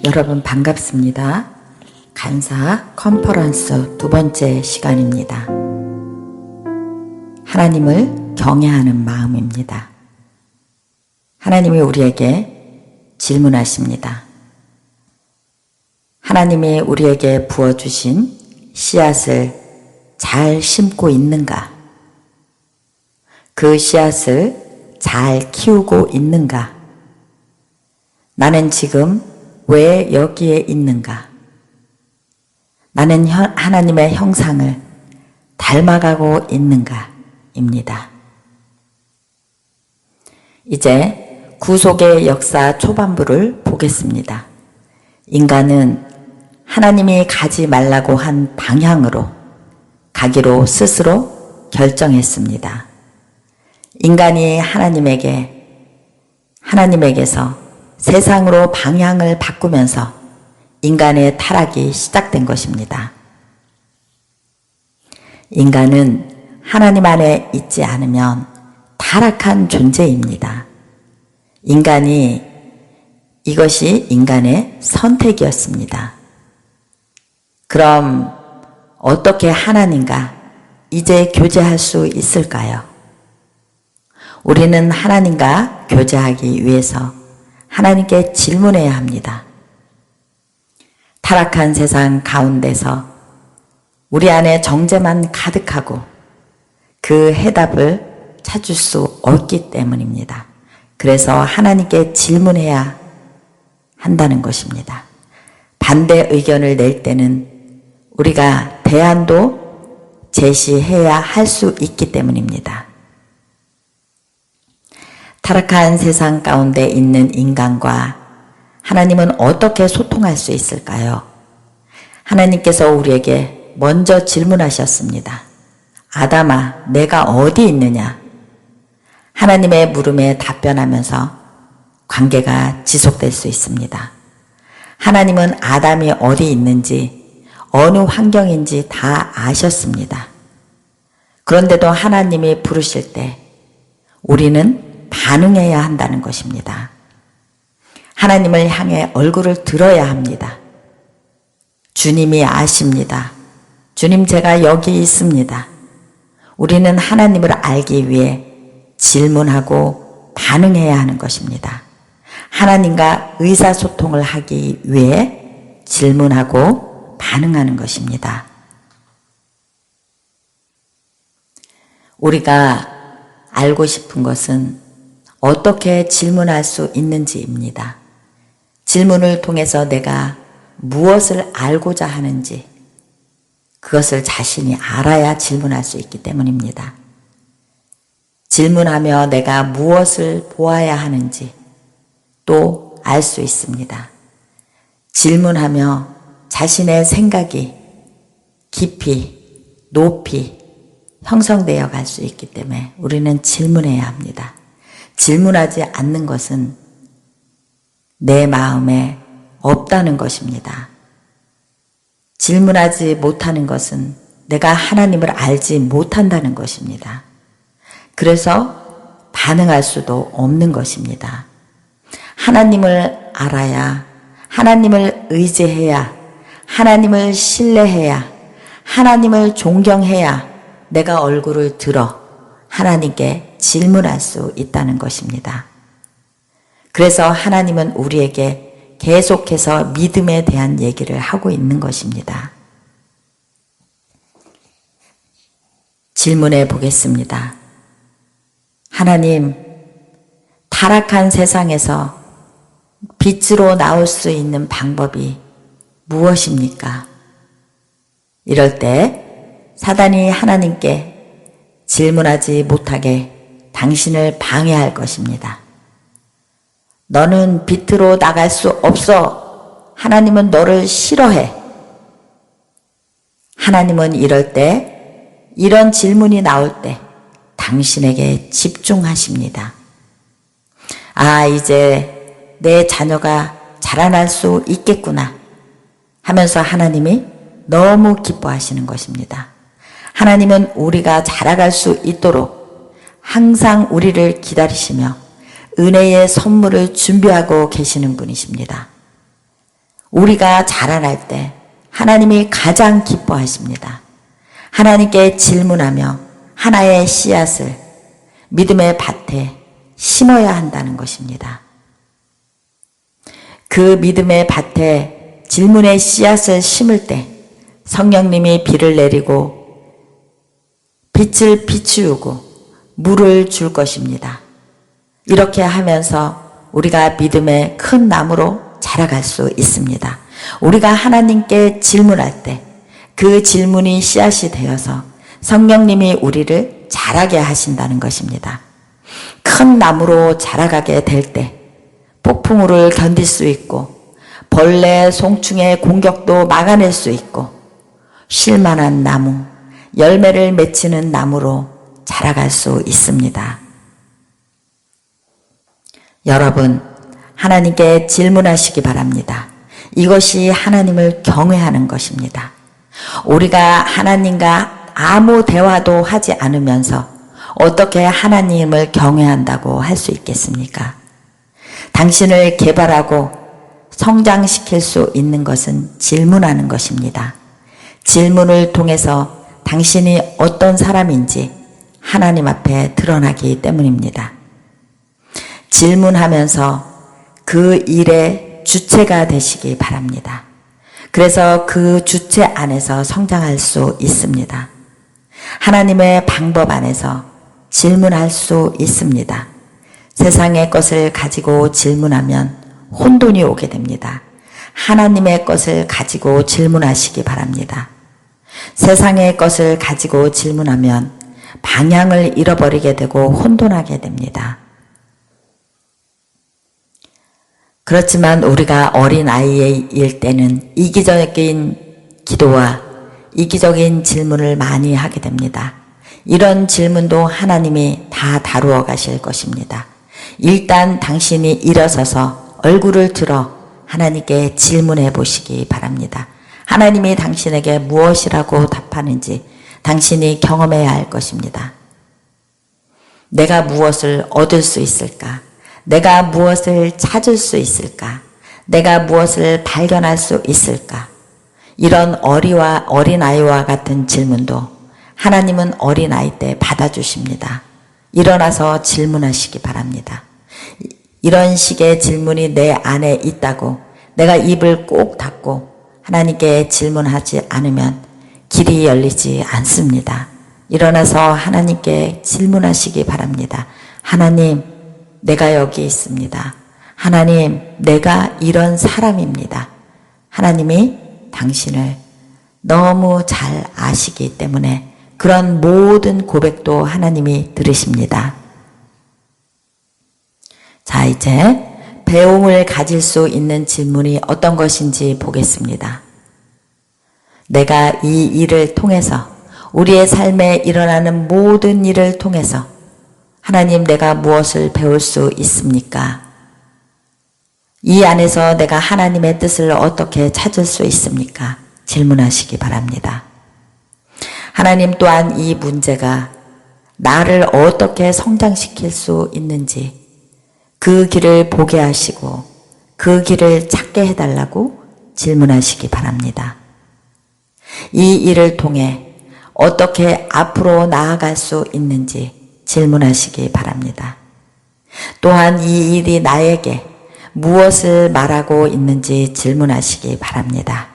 여러분 반갑습니다. 간사 컨퍼런스 두 번째 시간입니다. 하나님을 경외하는 마음입니다. 하나님이 우리에게 질문하십니다. 하나님이 우리에게 부어주신 씨앗을 잘 심고 있는가? 그 씨앗을 잘 키우고 있는가? 나는 지금 왜 여기에 있는가? 나는 하나님의 형상을 닮아가고 있는가? 입니다. 이제 구속의 역사 초반부를 보겠습니다. 인간은 하나님이 가지 말라고 한 방향으로 가기로 스스로 결정했습니다. 인간이 하나님에게서 세상으로 방향을 바꾸면서 인간의 타락이 시작된 것입니다. 인간은 하나님 안에 있지 않으면 타락한 존재입니다. 이것이 인간의 선택이었습니다. 그럼 어떻게 하나님과 이제 교제할 수 있을까요? 우리는 하나님과 교제하기 위해서 하나님께 질문해야 합니다. 타락한 세상 가운데서 우리 안에 정죄만 가득하고 그 해답을 찾을 수 없기 때문입니다. 그래서 하나님께 질문해야 한다는 것입니다. 반대 의견을 낼 때는 우리가 대안도 제시해야 할 수 있기 때문입니다. 타락한 세상 가운데 있는 인간과 하나님은 어떻게 소통할 수 있을까요? 하나님께서 우리에게 먼저 질문하셨습니다. 아담아, 내가 어디 있느냐? 하나님의 물음에 답변하면서 관계가 지속될 수 있습니다. 하나님은 아담이 어디 있는지, 어느 환경인지 다 아셨습니다. 그런데도 하나님이 부르실 때 우리는 반응해야 한다는 것입니다. 하나님을 향해 얼굴을 들어야 합니다. 주님이 아십니다. 주님, 제가 여기 있습니다. 우리는 하나님을 알기 위해 질문하고 반응해야 하는 것입니다. 하나님과 의사소통을 하기 위해 질문하고 반응하는 것입니다. 우리가 알고 싶은 것은 어떻게 질문할 수 있는지입니다. 질문을 통해서 내가 무엇을 알고자 하는지 그것을 자신이 알아야 질문할 수 있기 때문입니다. 질문하며 내가 무엇을 보아야 하는지 또 알 수 있습니다. 질문하며 자신의 생각이 깊이, 높이 형성되어 갈 수 있기 때문에 우리는 질문해야 합니다. 질문하지 않는 것은 내 마음에 없다는 것입니다. 질문하지 못하는 것은 내가 하나님을 알지 못한다는 것입니다. 그래서 반응할 수도 없는 것입니다. 하나님을 알아야, 하나님을 의지해야, 하나님을 신뢰해야, 하나님을 존경해야 내가 얼굴을 들어 하나님께 질문할 수 있다는 것입니다. 그래서 하나님은 우리에게 계속해서 믿음에 대한 얘기를 하고 있는 것입니다. 질문해 보겠습니다. 하나님, 타락한 세상에서 빛으로 나올 수 있는 방법이 무엇입니까? 이럴 때 사단이 하나님께 질문하지 못하게 당신을 방해할 것입니다. 너는 빛으로 나갈 수 없어. 하나님은 너를 싫어해. 하나님은 이럴 때, 이런 질문이 나올 때 당신에게 집중하십니다. 아, 이제 내 자녀가 자라날 수 있겠구나 하면서 하나님이 너무 기뻐하시는 것입니다. 하나님은 우리가 자라갈 수 있도록 항상 우리를 기다리시며 은혜의 선물을 준비하고 계시는 분이십니다. 우리가 자라날 때 하나님이 가장 기뻐하십니다. 하나님께 질문하며 하나의 씨앗을 믿음의 밭에 심어야 한다는 것입니다. 그 믿음의 밭에 질문의 씨앗을 심을 때 성령님이 비를 내리고 빛을 비추고 물을 줄 것입니다. 이렇게 하면서 우리가 믿음의 큰 나무로 자라갈 수 있습니다. 우리가 하나님께 질문할 때 그 질문이 씨앗이 되어서 성령님이 우리를 자라게 하신다는 것입니다. 큰 나무로 자라가게 될 때 폭풍우를 견딜 수 있고 벌레, 송충의 공격도 막아낼 수 있고 쉴만한 나무, 열매를 맺히는 나무로 자라갈 수 있습니다. 여러분, 하나님께 질문하시기 바랍니다. 이것이 하나님을 경외하는 것입니다. 우리가 하나님과 아무 대화도 하지 않으면서 어떻게 하나님을 경외한다고 할 수 있겠습니까? 당신을 개발하고 성장시킬 수 있는 것은 질문하는 것입니다. 질문을 통해서 당신이 어떤 사람인지 하나님 앞에 드러나기 때문입니다. 질문하면서 그 일의 주체가 되시기 바랍니다. 그래서 그 주체 안에서 성장할 수 있습니다. 하나님의 방법 안에서 질문할 수 있습니다. 세상의 것을 가지고 질문하면 혼돈이 오게 됩니다. 하나님의 것을 가지고 질문하시기 바랍니다. 세상의 것을 가지고 질문하면 방향을 잃어버리게 되고 혼돈하게 됩니다. 그렇지만 우리가 어린아이일 때는 이기적인 기도와 이기적인 질문을 많이 하게 됩니다. 이런 질문도 하나님이 다 다루어 가실 것입니다. 일단 당신이 일어서서 얼굴을 들어 하나님께 질문해 보시기 바랍니다. 하나님이 당신에게 무엇이라고 답하는지 당신이 경험해야 할 것입니다. 내가 무엇을 얻을 수 있을까? 내가 무엇을 찾을 수 있을까? 내가 무엇을 발견할 수 있을까? 이런 어린아이와 같은 질문도 하나님은 어린아이 때 받아주십니다. 일어나서 질문하시기 바랍니다. 이런 식의 질문이 내 안에 있다고 내가 입을 꼭 닫고 하나님께 질문하지 않으면 길이 열리지 않습니다. 일어나서 하나님께 질문하시기 바랍니다. 하나님, 내가 여기 있습니다. 하나님, 내가 이런 사람입니다. 하나님이 당신을 너무 잘 아시기 때문에 그런 모든 고백도 하나님이 들으십니다. 자, 이제 배움을 가질 수 있는 질문이 어떤 것인지 보겠습니다. 내가 이 일을 통해서 우리의 삶에 일어나는 모든 일을 통해서 하나님, 내가 무엇을 배울 수 있습니까? 이 안에서 내가 하나님의 뜻을 어떻게 찾을 수 있습니까? 질문하시기 바랍니다. 하나님 또한 이 문제가 나를 어떻게 성장시킬 수 있는지 그 길을 보게 하시고 그 길을 찾게 해달라고 질문하시기 바랍니다. 이 일을 통해 어떻게 앞으로 나아갈 수 있는지 질문하시기 바랍니다. 또한 이 일이 나에게 무엇을 말하고 있는지 질문하시기 바랍니다.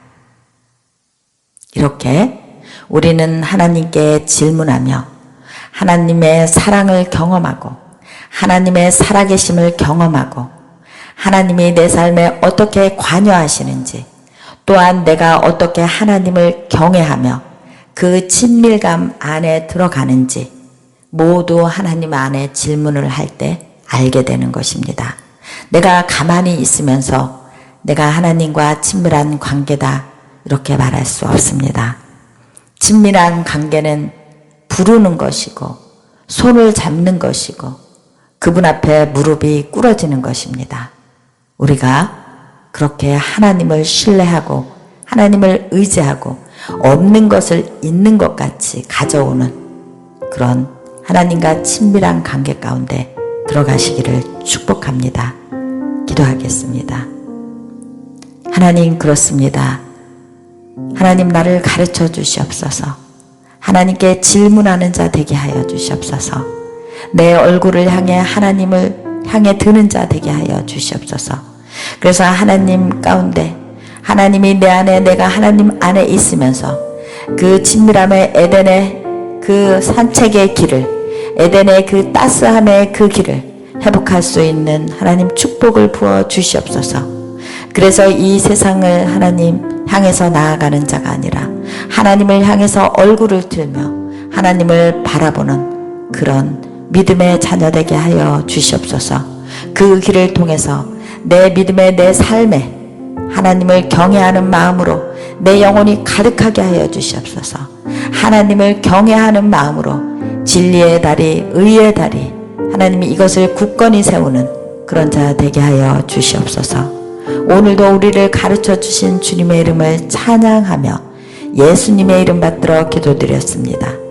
이렇게 우리는 하나님께 질문하며 하나님의 사랑을 경험하고 하나님의 살아계심을 경험하고 하나님이 내 삶에 어떻게 관여하시는지 또한 내가 어떻게 하나님을 경외하며 그 친밀감 안에 들어가는지 모두 하나님 안에 질문을 할 때 알게 되는 것입니다. 내가 가만히 있으면서 내가 하나님과 친밀한 관계다 이렇게 말할 수 없습니다. 친밀한 관계는 부르는 것이고 손을 잡는 것이고 그분 앞에 무릎이 꿇어지는 것입니다. 우리가 그렇게 하나님을 신뢰하고 하나님을 의지하고 없는 것을 있는 것 같이 가져오는 그런 하나님과 친밀한 관계 가운데 들어가시기를 축복합니다. 기도하겠습니다. 하나님 그렇습니다. 하나님 나를 가르쳐 주시옵소서. 하나님께 질문하는 자 되게 하여 주시옵소서. 내 얼굴을 향해 하나님을 향해 드는 자 되게 하여 주시옵소서. 그래서 하나님 가운데 하나님이 내 안에 내가 하나님 안에 있으면서 그 친밀함의 에덴의 그 산책의 길을 에덴의 그 따스함의 그 길을 회복할 수 있는 하나님 축복을 부어 주시옵소서. 그래서 이 세상을 하나님 향해서 나아가는 자가 아니라 하나님을 향해서 얼굴을 들며 하나님을 바라보는 그런 믿음의 자녀 되게 하여 주시옵소서. 그 길을 통해서 내 믿음의 내 삶에 하나님을 경외하는 마음으로 내 영혼이 가득하게 하여 주시옵소서. 하나님을 경외하는 마음으로 진리의 다리, 의의 다리, 하나님이 이것을 굳건히 세우는 그런 자 되게 하여 주시옵소서. 오늘도 우리를 가르쳐 주신 주님의 이름을 찬양하며 예수님의 이름 받들어 기도드렸습니다.